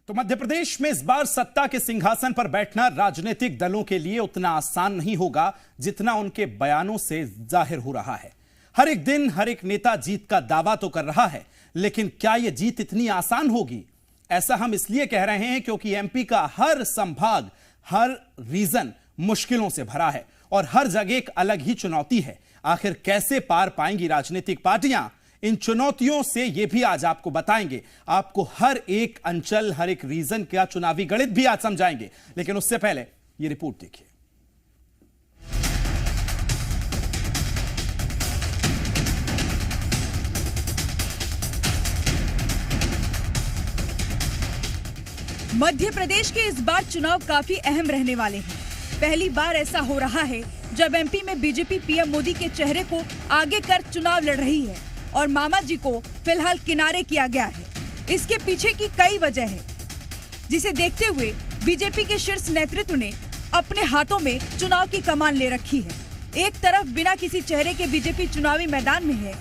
तो मध्य प्रदेश में इस बार सत्ता के सिंहासन पर बैठना राजनीतिक दलों के लिए उतना आसान नहीं होगा जितना उनके बयानों से जाहिर हो रहा है। हर एक दिन हर एक नेता जीत का दावा तो कर रहा है, लेकिन क्या यह जीत इतनी आसान होगी? ऐसा हम इसलिए कह रहे हैं क्योंकि एमपी का हर संभाग, हर रीजन मुश्किलों से भरा है और हर जगह एक अलग ही चुनौती है। आखिर कैसे पार पाएंगी राजनीतिक पार्टियां इन चुनौतियों से, यह भी आज आपको बताएंगे। आपको हर एक अंचल, हर एक रीजन का चुनावी गणित भी आज समझाएंगे, लेकिन उससे पहले यह रिपोर्ट देखिए। मध्य प्रदेश के इस बार चुनाव काफी अहम रहने वाले हैं। पहली बार ऐसा हो रहा है जब एमपी में बीजेपी पीएम मोदी के चेहरे को आगे कर चुनाव लड़ रही है और मामा जी को फिलहाल किनारे किया गया है। इसके पीछे की कई वजह है, जिसे देखते हुए बीजेपी के शीर्ष नेतृत्व ने अपने हाथों में चुनाव की कमान ले रखी है। एक तरफ बिना किसी चेहरे के बीजेपी चुनावी मैदान में है,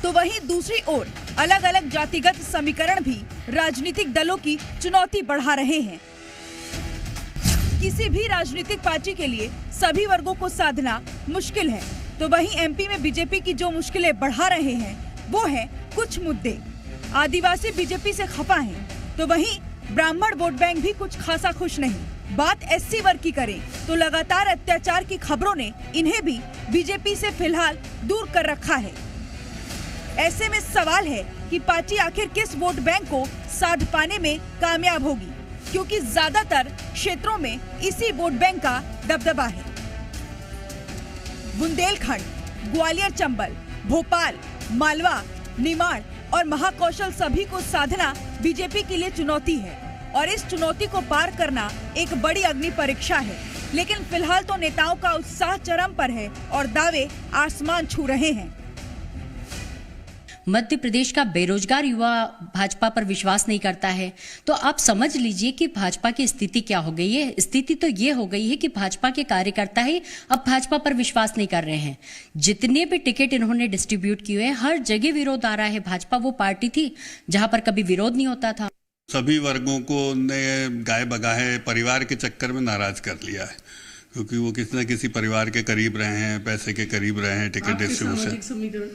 तो वहीं दूसरी ओर अलग अलग जातिगत समीकरण भी राजनीतिक दलों की चुनौती बढ़ा रहे हैं। किसी भी राजनीतिक पार्टी के लिए सभी वर्गों को साधना मुश्किल है, तो वहीं एमपी में बीजेपी की जो मुश्किलें बढ़ा रहे हैं वो है कुछ मुद्दे। आदिवासी बीजेपी से खफा हैं, तो वहीं ब्राह्मण वोट बैंक भी कुछ खासा खुश नहीं। बात एससी वर्ग की करें तो लगातार अत्याचार की खबरों ने इन्हें भी बीजेपी से फिलहाल दूर कर रखा है। ऐसे में सवाल है कि पार्टी आखिर किस वोट बैंक को साध पाने में कामयाब होगी, क्योंकि ज्यादातर क्षेत्रों में इसी वोट बैंक का दबदबा है। बुंदेलखंड, ग्वालियर, चंबल, भोपाल, मालवा, निमाड़ और महाकौशल सभी को साधना बीजेपी के लिए चुनौती है और इस चुनौती को पार करना एक बड़ी अग्नि परीक्षा है। लेकिन फिलहाल तो नेताओं का उत्साह चरम पर है और दावे आसमान छू रहे हैं। मध्य प्रदेश का बेरोजगार युवा भाजपा पर विश्वास नहीं करता है, तो आप समझ लीजिए कि भाजपा की स्थिति क्या हो गई है। स्थिति तो ये हो गई है कि भाजपा के कार्यकर्ता ही अब भाजपा पर विश्वास नहीं कर रहे हैं। जितने भी टिकट इन्होंने डिस्ट्रीब्यूट किए हैं, हर जगह विरोध आ रहा है। भाजपा वो पार्टी थी जहां पर कभी विरोध नहीं होता था। सभी वर्गों को ने गाय बगाए परिवार के चक्कर में नाराज कर लिया है, क्योंकि वो किसी न किसी परिवार के करीब रहे हैं, पैसे के करीब रहे हैं। टिकट डिस्ट्रीब्यूशन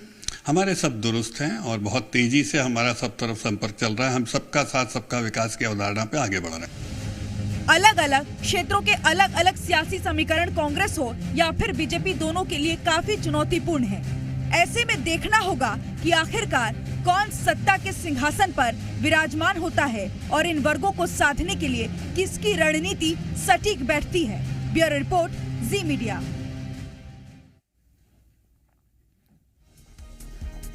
हमारे सब दुरुस्त हैं और बहुत तेजी से हमारा सब तरफ संपर्क चल रहा है। हम सबका साथ सबका विकास की अवधारणा पे आगे बढ़ रहे हैं। अलग अलग क्षेत्रों के अलग अलग सियासी समीकरण कांग्रेस हो या फिर बीजेपी, दोनों के लिए काफी चुनौतीपूर्ण है। ऐसे में देखना होगा कि आखिरकार कौन सत्ता के सिंहासन पर विराजमान होता है और इन वर्गों को साधने के लिए किसकी रणनीति सटीक बैठती है। ब्यूरो रिपोर्ट, जी मीडिया।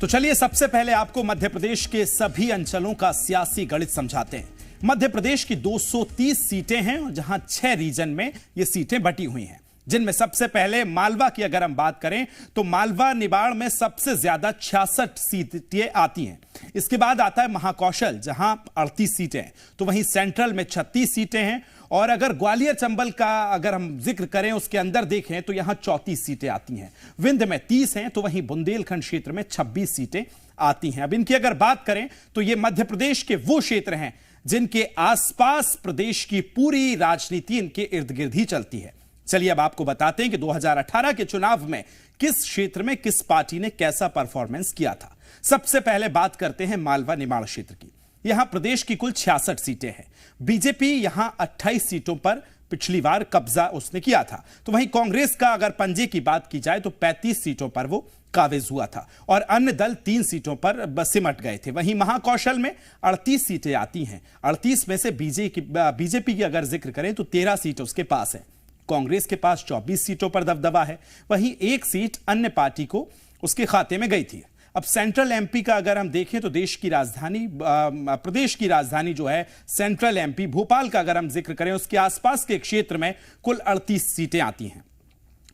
तो चलिए सबसे पहले आपको मध्य प्रदेश के सभी अंचलों का सियासी गणित समझाते हैं। मध्य प्रदेश की 230 सीटें हैं और जहां 6 रीजन में ये सीटें बटी हुई हैं, जिनमें सबसे पहले मालवा की अगर हम बात करें तो मालवा निमाड़ में सबसे ज्यादा 66 सीटें आती हैं। इसके बाद आता है महाकौशल, जहां 38 सीटें हैं, तो वहीं सेंट्रल में 36 सीटें हैं। और अगर ग्वालियर चंबल का अगर हम जिक्र करें, उसके अंदर देखें तो यहां 34 सीटें आती हैं। विंध्य में 30 हैं, तो वहीं बुंदेलखंड क्षेत्र में 26 सीटें आती हैं। अब इनकी अगर बात करें तो ये मध्य प्रदेश के वो क्षेत्र हैं जिनके आसपास प्रदेश की पूरी राजनीति इनके इर्द गिर्द ही चलती है। चलिए अब आपको बताते हैं कि 2018 के चुनाव में किस क्षेत्र में किस पार्टी ने कैसा परफॉर्मेंस किया था। सबसे पहले बात करते हैं मालवा निमाड़ क्षेत्र की। यहां प्रदेश की कुल 66 सीटें हैं। बीजेपी यहां 28 सीटों पर पिछली बार कब्जा उसने किया था, तो वहीं कांग्रेस का अगर पंजे की बात की जाए तो 35 सीटों पर वो काबिज हुआ था और अन्य दल 3 सीटों पर सिमट गए थे। वहीं महाकौशल में 38 सीटें आती हैं। 38 में से बीजेपी की अगर जिक्र करें तो 13 सीट उसके पास है। कांग्रेस के पास 24 सीटों पर दबदबा है, वहीं 1 सीट अन्य पार्टी को उसके खाते में गई थी। अब सेंट्रल एमपी का अगर हम देखें तो देश की राजधानी, प्रदेश की राजधानी जो है सेंट्रल एमपी, भोपाल का अगर हम जिक्र करें, उसके आसपास के क्षेत्र में कुल 38 सीटें आती हैं।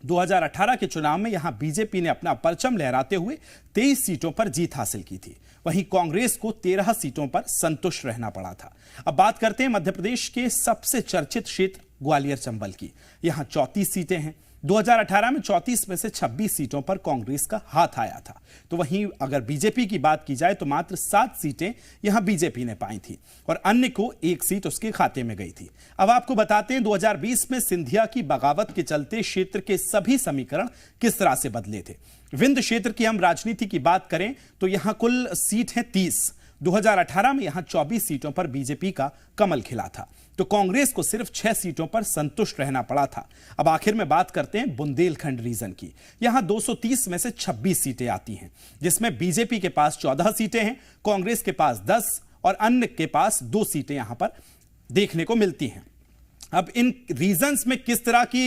2018 के चुनाव में यहां बीजेपी ने अपना परचम लहराते हुए 23 सीटों पर जीत हासिल की थी। वहीं कांग्रेस को 13 सीटों पर संतुष्ट रहना पड़ा था। अब बात करते हैं मध्य प्रदेश के सबसे चर्चित क्षेत्र ग्वालियर चंबल की। यहां 34 सीटें हैं। 2018 में 34 में से 26 सीटों पर कांग्रेस का हाथ आया था। तो वहीं अगर बीजेपी की बात की जाए तो मात्र 7 सीटें यहां बीजेपी ने पाई थी और अन्य को 1 सीट उसके खाते में गई थी। अब आपको बताते हैं 2020 में सिंधिया की बगावत के चलते क्षेत्र के सभी समीकरण किस तरह से बदले थे। विंध्य क्षेत्र की हम राजनीति की बात करें तो यहां कुल सीट है 30। 2018 में यहां 24 सीटों पर बीजेपी का कमल खिला था, तो कांग्रेस को सिर्फ 6 सीटों पर संतुष्ट रहना पड़ा था। अब आखिर में बात करते हैं बुंदेलखंड रीजन की। यहां 230 में से 26 सीटें आती हैं, जिसमें बीजेपी के पास 14 सीटें हैं, कांग्रेस के पास 10 और अन्य के पास 2 सीटें यहां पर देखने को मिलती हैं। अब इन रीजन्स में किस तरह की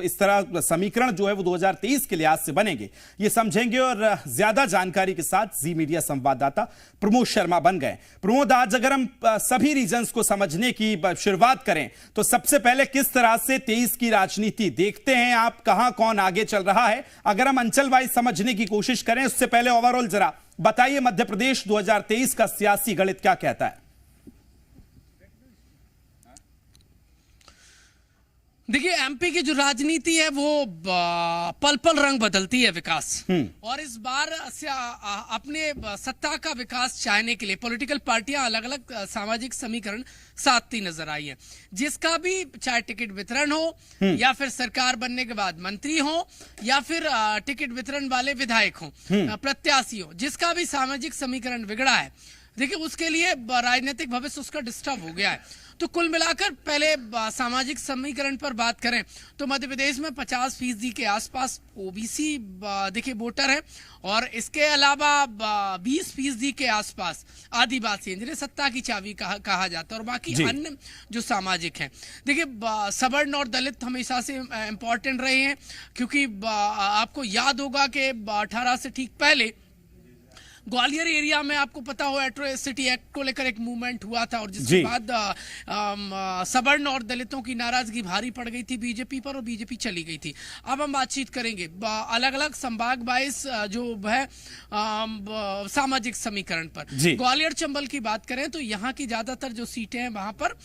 इस तरह समीकरण जो है वो 2023 के लिहाज से बनेंगे, ये समझेंगे और ज्यादा जानकारी के साथ जी मीडिया संवाददाता प्रमोद शर्मा बन गए। प्रमोद, आज अगर हम सभी रीजन्स को समझने की शुरुआत करें तो सबसे पहले किस तरह से 23 की राजनीति देखते हैं आप, कहां कौन आगे चल रहा है? अगर हम अंचल वाइज समझने की कोशिश करें उससे पहले ओवरऑल जरा बताइए मध्य प्रदेश 2023 का सियासी गणित क्या कहता है? देखिए, एमपी की जो राजनीति है वो पल पल रंग बदलती है विकास, और इस बार अपने सत्ता का विकास चाहने के लिए पॉलिटिकल पार्टियां अलग अलग सामाजिक समीकरण साधती नजर आई है, जिसका भी चाहे टिकट वितरण हो या फिर सरकार बनने के बाद मंत्री हो या फिर टिकट वितरण वाले विधायक हो, प्रत्याशी हो, जिसका भी सामाजिक समीकरण बिगड़ा है, देखिए उसके लिए राजनीतिक भविष्य उसका डिस्टर्ब हो गया है। तो कुल मिलाकर पहले सामाजिक समीकरण पर बात करें तो मध्य प्रदेश में 50% के आसपास ओबीसी देखिए वोटर है, और इसके अलावा 20% के आसपास आदिवासी हैं जिन्हें सत्ता की चाबी कहा जाता है, और बाकी अन्य जो सामाजिक हैं। देखिए, सवर्ण और दलित हमेशा से इंपॉर्टेंट रहे हैं, क्योंकि आपको याद होगा कि 18 से ठीक पहले ग्वालियर एरिया में आपको पता हो एट्रोसिटी एक्ट को लेकर एक मूवमेंट हुआ था, और जिसके बाद सवर्ण और दलितों की नाराजगी भारी पड़ गई थी बीजेपी पर और बीजेपी चली गई थी। अब हम बातचीत करेंगे अलग अलग संभाग वाइज जो है सामाजिक समीकरण पर। ग्वालियर चंबल की बात करें तो यहाँ की ज्यादातर जो सीटें हैं वहां पर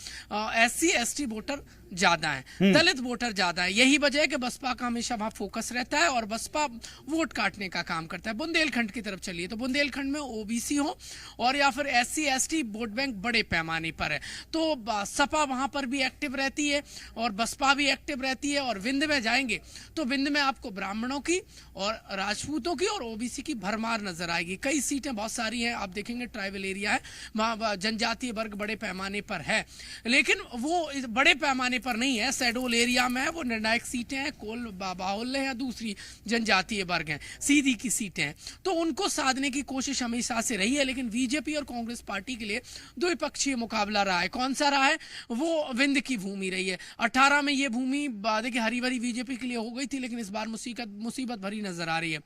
SC ST वोटर ज्यादा है, दलित वोटर ज्यादा है। यही वजह है कि बसपा का हमेशा वहां फोकस रहता है और बसपा वोट काटने का काम करता है। बुंदेलखंड की तरफ चलिए तो बुंदेलखंड में ओबीसी हो और या फिर SC ST वोट बैंक बड़े पैमाने पर है, तो सपा वहां पर भी एक्टिव रहती है और बसपा भी एक्टिव रहती है। और विंध्य में जाएंगे तो विंध्य में आपको ब्राह्मणों की और राजपूतों की और ओबीसी की भरमार नजर आएगी। कई सीटें बहुत सारी हैं, आप देखेंगे ट्राइबल एरिया है, वहां जनजातीय वर्ग बड़े पैमाने पर है, लेकिन वो बड़े पैमाने पर नहीं है। शेड्यूल एरिया में है, वो निर्णायक सीटें हैं, कोल बाहुल्य है या दूसरी जनजातीय वर्ग हैं, सीधी की सीटें हैं, तो उनको साधने की कोशिश हमेशा से रही है। लेकिन बीजेपी और कांग्रेस पार्टी के लिए द्विपक्षीय मुकाबला रहा है। कौन सा रहा है? वो विंध्य की भूमि रही है। 18 में ये भूमि देखिए हरी भरी बीजेपी के लिए हो गई थी, लेकिन इस बार मुसीबत भरी नजर आ रही है।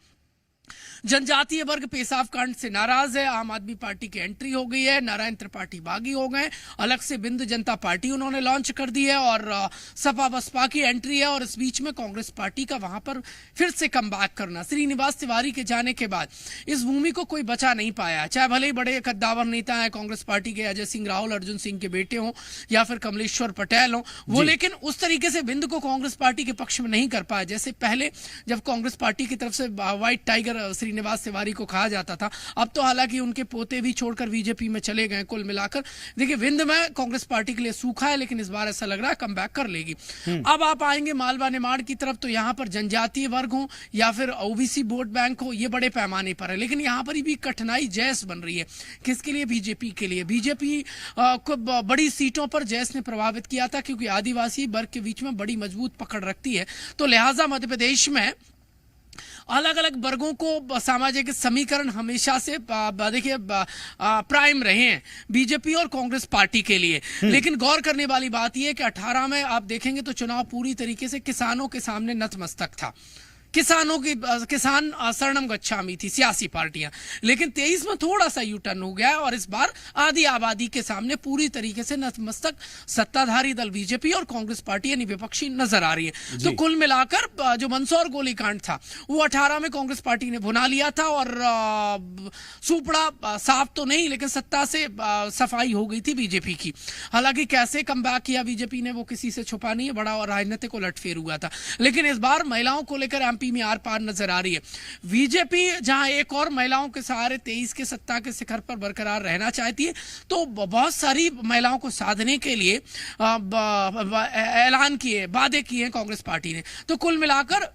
जनजातीय वर्ग पेशाब कांड से नाराज है, आम आदमी पार्टी की एंट्री हो गई है, नारायण त्रिपाठी बागी हो गए, अलग से विंध्य जनता पार्टी उन्होंने लॉन्च कर दी है और सपा बसपा की एंट्री है। और इस बीच में कांग्रेस पार्टी का वहां पर फिर से कमबैक करना, श्रीनिवास तिवारी के जाने के बाद इस भूमि को कोई बचा नहीं पाया, चाहे भले ही बड़े कद्दावर नेता है कांग्रेस पार्टी के, अजय सिंह राहुल, अर्जुन सिंह के बेटे हों या फिर कमलेश्वर पटेल हो वो, लेकिन उस तरीके से विंध्य को कांग्रेस पार्टी के पक्ष में नहीं कर पाया जैसे पहले जब कांग्रेस पार्टी की तरफ से व्हाइट टाइगर श्रीनिवास तिवारी को कहा जाता था। अब तो हालांकि उनके पोते भी छोड़कर बीजेपी में चले गए। कुल मिलाकर देखिए विंध्य में कांग्रेस पार्टी के लिए सूखा है, लेकिन इस बार ऐसा लग रहा है कमबैक कर लेगी। अब आप आएंगे मालवा निमाड़ की तरफ तो यहाँ पर जनजातीय वर्ग हो या फिर ओबीसी वोट बैंक हो, ये बड़े पैमाने पर है, लेकिन यहाँ पर भी कठिनाई जैस बन रही है। किसके लिए? बीजेपी के लिए। बीजेपी को बड़ी सीटों पर जैस ने प्रभावित किया था, क्योंकि आदिवासी वर्ग के बीच में बड़ी मजबूत पकड़ रखती है, तो लिहाजा मध्य प्रदेश में अलग अलग वर्गों को सामाजिक समीकरण हमेशा से देखिए प्राइम रहे हैं बीजेपी और कांग्रेस पार्टी के लिए। लेकिन गौर करने वाली बात यह है कि 18 में आप देखेंगे तो चुनाव पूरी तरीके से किसानों के सामने नतमस्तक था। किसानों की किसान शरणम गच्छामी थी सियासी पार्टियां, लेकिन 23 में थोड़ा सा यू टर्न हो गया है और इस बार आधी आबादी के सामने पूरी तरीके से नतमस्तक सत्ताधारी दल बीजेपी और कांग्रेस पार्टी यानी विपक्षी नजर आ रही है। तो कुल मिलाकर जो मंदसौर गोलीकांड था वो 18 में कांग्रेस पार्टी ने भुना लिया था और सुपड़ा साफ तो नहीं लेकिन सत्ता से सफाई हो गई थी बीजेपी की। हालांकि कैसे कमबैक किया बीजेपी ने वो किसी से छुपा नहीं है, बड़ा और राजनीतिक उलटफेर हुआ था। लेकिन इस बार महिलाओं को लेकर एमपी में आर पार नजर आ रही है। बीजेपी जहां एक और महिलाओं के सहारे 23 के सत्ता के शिखर पर बरकरार रहना चाहती है, तो बहुत सारी महिलाओं को साधने के लिए ऐलान किए, वादे किए कांग्रेस पार्टी ने। तो कुल मिलाकर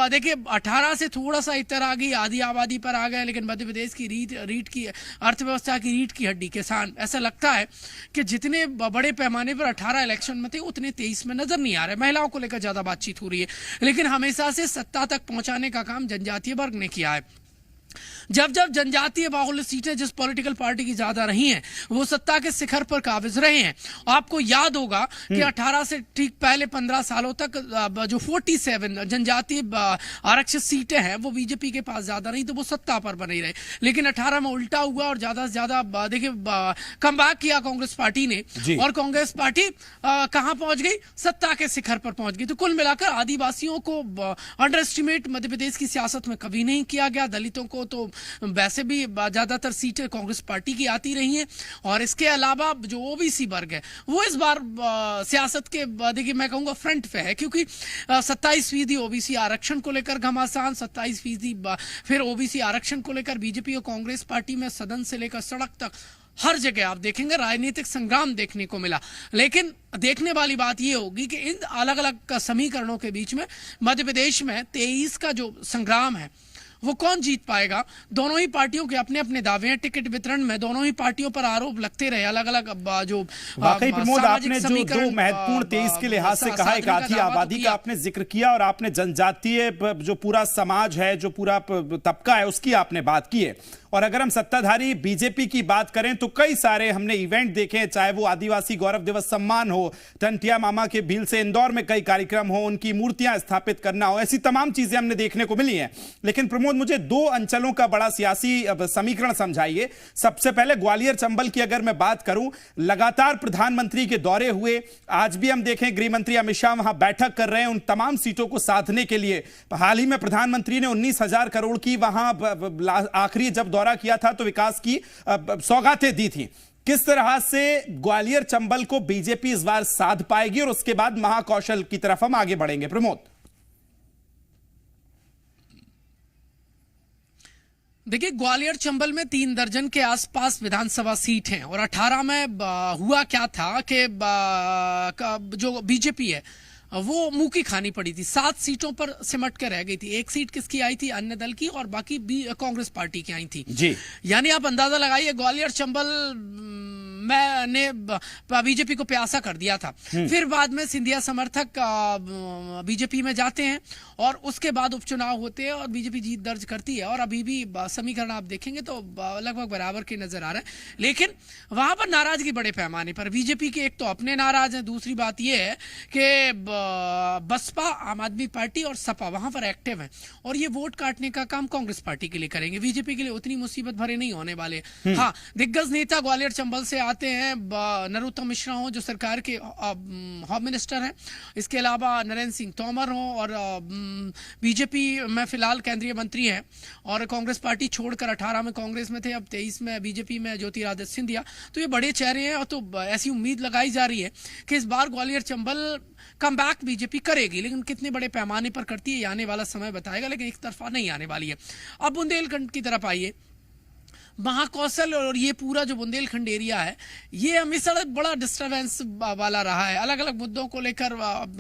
देखिए 18 से थोड़ा सा इतर आ गई, आधी आबादी पर आ गए, लेकिन मध्य प्रदेश की रीढ़ की अर्थव्यवस्था की रीढ़ की हड्डी किसान, ऐसा लगता है कि जितने बड़े पैमाने पर 18 इलेक्शन में थे उतने 23 में नजर नहीं आ रहे। महिलाओं को लेकर ज्यादा बातचीत हो रही है, लेकिन हमेशा से सत्ता तक पहुंचाने का काम जनजातीय वर्ग ने किया है। जब जब जनजातीय बाहुल्य सीटें जिस पॉलिटिकल पार्टी की ज्यादा रही हैं वो सत्ता के शिखर पर काबिज रहे हैं। आपको याद होगा कि 18 से ठीक पहले 15 सालों तक जो 47 जनजातीय आरक्षित सीटें हैं वो बीजेपी के पास ज्यादा नहीं, तो वो सत्ता पर बने रहे। लेकिन 18 में उल्टा हुआ और ज्यादा से ज्यादा देखिए कमबैक किया कांग्रेस पार्टी ने और कांग्रेस पार्टी कहां पहुंच गई, सत्ता के शिखर पर पहुंच गई। तो कुल मिलाकर आदिवासियों को अंडर एस्टिमेट मध्य प्रदेश की सियासत में कभी नहीं किया गया। दलितों को तो वैसे भी ज्यादातर सीटें कांग्रेस पार्टी की आती रही हैं और इसके अलावा जो ओबीसी वर्ग है वो इस बार सियासत के देखिए मैं कहूंगा फ्रंट पे है, क्योंकि 27% ओबीसी आरक्षण को लेकर घमासान, 27% फिर ओबीसी आरक्षण को लेकर बीजेपी और कांग्रेस पार्टी में सदन से लेकर सड़क तक हर जगह आप देखेंगे राजनीतिक संग्राम देखने को मिला। लेकिन देखने वाली बात यह होगी कि इन अलग अलग समीकरणों के बीच में मध्य प्रदेश में 23 का जो संग्राम है वो कौन जीत पाएगा। दोनों ही पार्टियों के अपने अपने दावे हैं। टिकट वितरण में दोनों ही पार्टियों पर आरोप लगते रहे अलग अलग जो वाकई प्रमोद आपने जो दो महत्वपूर्ण 23 के लिहाज से कहा, एक आधी आबादी का आपने जिक्र किया और आपने जनजातीय जो पूरा समाज है, जो पूरा तबका है उसकी आपने बात की है। और अगर हम सत्ताधारी बीजेपी की बात करें तो कई सारे हमने इवेंट देखे हैं, चाहे वो आदिवासी गौरव दिवस सम्मान हो, टंटिया मामा के भील से इंदौर में कई कार्यक्रम हो, उनकी मूर्तियां स्थापित करना हो, ऐसी तमाम चीजें हमने देखने को मिली हैं। लेकिन प्रमोद मुझे दो अंचलों का बड़ा सियासी समीकरण समझाइए। सबसे पहले ग्वालियर चंबल की अगर मैं बात करूं, लगातार प्रधानमंत्री के दौरे हुए, आज भी हम देखें गृह मंत्री अमित शाह वहां बैठक कर रहे हैं उन तमाम सीटों को साधने के लिए। हाल ही में प्रधानमंत्री ने 19,000 करोड़ की वहां आखिरी जब दौरा किया था तो विकास की सौगातें दी थी। किस तरह से ग्वालियर चंबल को बीजेपी इस बार साध पाएगी और उसके बाद महाकौशल की तरफ हम आगे बढ़ेंगे। प्रमोद देखिए ग्वालियर चंबल में 3 दर्जन के आसपास विधानसभा सीट हैं और 18 में हुआ क्या था कि जो बीजेपी है वो मुंह की खानी पड़ी थी। 7 सीटों पर सिमट कर रह गई थी। 1 सीट किसकी आई थी, अन्य दल की, और बाकी कांग्रेस पार्टी की आई थी जी। यानी आप अंदाजा लगाइए ग्वालियर चंबल मैंने बीजेपी को प्यासा कर दिया था। फिर बाद में सिंधिया समर्थक बीजेपी में जाते हैं और उसके बाद उपचुनाव होते हैं और बीजेपी जीत दर्ज करती है और अभी भी समीकरण आप देखेंगे तो लगभग बराबर के नजर आ रहे हैं। लेकिन वहां पर नाराजगी बड़े पैमाने पर बीजेपी के एक तो अपने नाराज हैं, दूसरी बात यह है कि बसपा, आम आदमी पार्टी और सपा वहां पर एक्टिव है और ये वोट काटने का काम कांग्रेस पार्टी के लिए करेंगे। बीजेपी के लिए उतनी मुसीबत भरे नहीं होने वाले। हाँ, दिग्गज नेता ग्वालियर चंबल से आते हैं, नरोत्तम मिश्रा हो जो सरकार के होम मिनिस्टर हैं, इसके अलावा नरेंद्र सिंह तोमर हो और बीजेपी में फिलहाल केंद्रीय मंत्री हैं और कांग्रेस पार्टी छोड़कर 18 में कांग्रेस में थे, अब 23 में बीजेपी में ज्योतिरादित्य सिंधिया। तो ये बड़े चेहरे हैं और तो ऐसी उम्मीद लगाई जा रही है कि इस बार ग्वालियर चंबल कमबैक बीजेपी करेगी, लेकिन कितने बड़े पैमाने पर करती है आने वाला समय बताएगा, लेकिन एक तरफा नहीं आने वाली है। अब बुंदेलखंड की तरफ आइए। महाकौशल और ये पूरा जो बुंदेलखंड एरिया है ये हमेशा बड़ा डिस्टर्बेंस वाला रहा है अलग अलग मुद्दों को लेकर,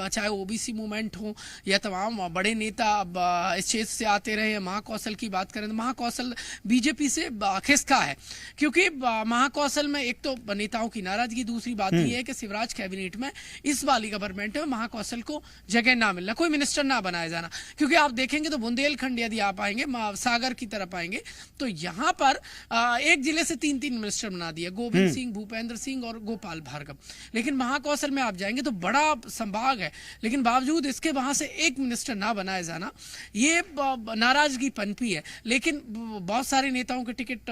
चाहे ओबीसी मूवमेंट हो या तमाम बड़े नेता इस क्षेत्र से आते रहे। महाकौशल की बात करें तो महाकौशल बीजेपी से खिसका है क्योंकि महाकौशल में एक तो नेताओं की नाराजगी, दूसरी बात यह है कि शिवराज कैबिनेट में इस वाली गवर्नमेंट में महाकौशल को जगह ना मिलना, कोई मिनिस्टर ना बनाया जाना। क्योंकि आप देखेंगे तो बुंदेलखंड यदि आप आएंगे सागर की तरफ आएंगे तो यहाँ पर एक जिले से 3-3 मिनिस्टर बना दिया, गोविंद सिंह, भूपेंद्र सिंह और गोपाल भार्गव। लेकिन महाकौशल में आप जाएंगे तो बड़ा संभाग है, लेकिन बावजूद इसके वहां से एक मिनिस्टर ना बनाया जाना, ये नाराजगी पनपी है। लेकिन बहुत सारे नेताओं के टिकट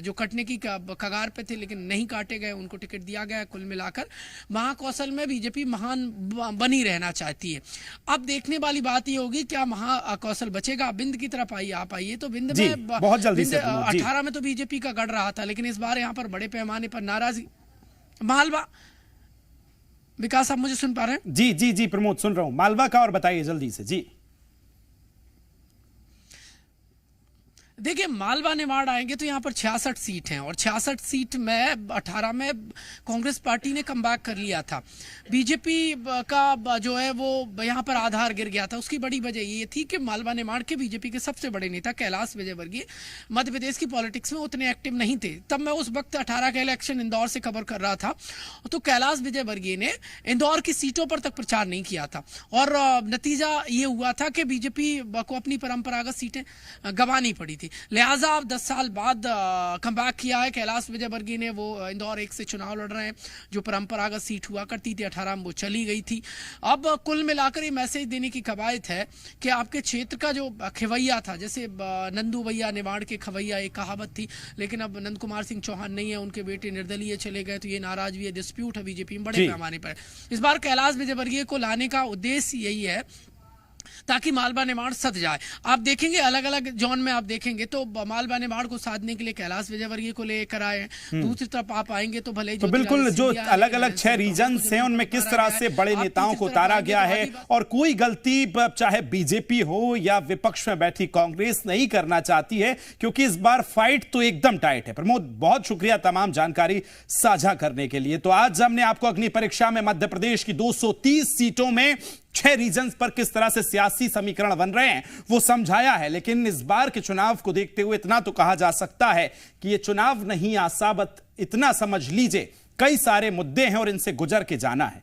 जो कटने की कगार पे थे लेकिन नहीं काटे गए, उनको टिकट दिया गया। कुल मिलाकर महाकौशल में बीजेपी महान बनी रहना चाहती है। अब देखने वाली बात ये होगी क्या महाकौशल बचेगा। बिंद की तरफ आप आइए तो बिंद में बहुत जल्दी से 18 में तो बीजेपी का गढ़ रहा था, लेकिन इस बार यहाँ पर बड़े पैमाने पर नाराजगी। मालवा, विकास आप मुझे सुन पा रहे हैं? जी जी जी प्रमोद सुन रहा हूं। मालवा का और बताइए जल्दी से। जी देखिए, मालवा निमाड़ आएंगे तो यहाँ पर 66 सीट हैं और 66 सीट में 18 में कांग्रेस पार्टी ने कमबैक कर लिया था। बीजेपी का जो है वो यहाँ पर आधार गिर गया था। उसकी बड़ी वजह ये थी कि मालवा निमाड़ के बीजेपी के सबसे बड़े नेता कैलाश विजयवर्गीय मध्य प्रदेश की पॉलिटिक्स में उतने एक्टिव नहीं थे। तब मैं उस वक्त 18 का इलेक्शन इंदौर से कवर कर रहा था, तो कैलाश विजयवर्गीय ने इंदौर की सीटों पर तक प्रचार नहीं किया था और नतीजा ये हुआ था कि बीजेपी को अपनी परंपरागत सीटें गंवानी पड़ी थी। लिहाजा अब 10 साल बाद कमबैक किया है कैलाश विजयवर्गीय ने। वो इंदौर 1 से चुनाव लड़ रहे हैं, जो परंपरागत सीट हुआ करती थी 18 में वो चली गई थी। अब कुल मिलाकर ये मैसेज देने की कवायद है कि आपके क्षेत्र का जो खवैया था, जैसे नंदू भैया निमाड़ के खवैया एक कहावत थी, लेकिन अब नंद कुमार सिंह चौहान नहीं है, उनके बेटे निर्दलीय चले गए, तो ये नाराजगी है, डिस्प्यूट है बीजेपी में बड़े पैमाने पर। इस बार कैलाश विजयवर्गीय को लाने का उद्देश्य यही है ताकि मालवा निमाड़ सद जाए। आप देखेंगे अलग अलग जोन में आप देखेंगे तो मालवा निमाड़ को साधने के लिए कैलाश विजयवर्गीय को लेकर आए। दूसरी तरफ आप आएंगे तो भले तो बिल्कुल जो अलग अलग 6 रीजन्स हैं उनमें किस तरह से बड़े नेताओं को उतारा गया है और कोई गलती चाहे बीजेपी हो या विपक्ष में बैठी कांग्रेस नहीं करना चाहती है, क्योंकि इस बार फाइट तो एकदम टाइट है। प्रमोद, बहुत शुक्रिया तमाम जानकारी साझा करने के लिए। तो आज हमने आपको अग्नि परीक्षा में मध्य प्रदेश की 230 सीटों में 6 रीजन्स पर किस तरह से सियासी समीकरण बन रहे हैं वो समझाया है। लेकिन इस बार के चुनाव को देखते हुए इतना तो कहा जा सकता है कि ये चुनाव नहीं आसाबत, इतना समझ लीजिए कई सारे मुद्दे हैं और इनसे गुजर के जाना है।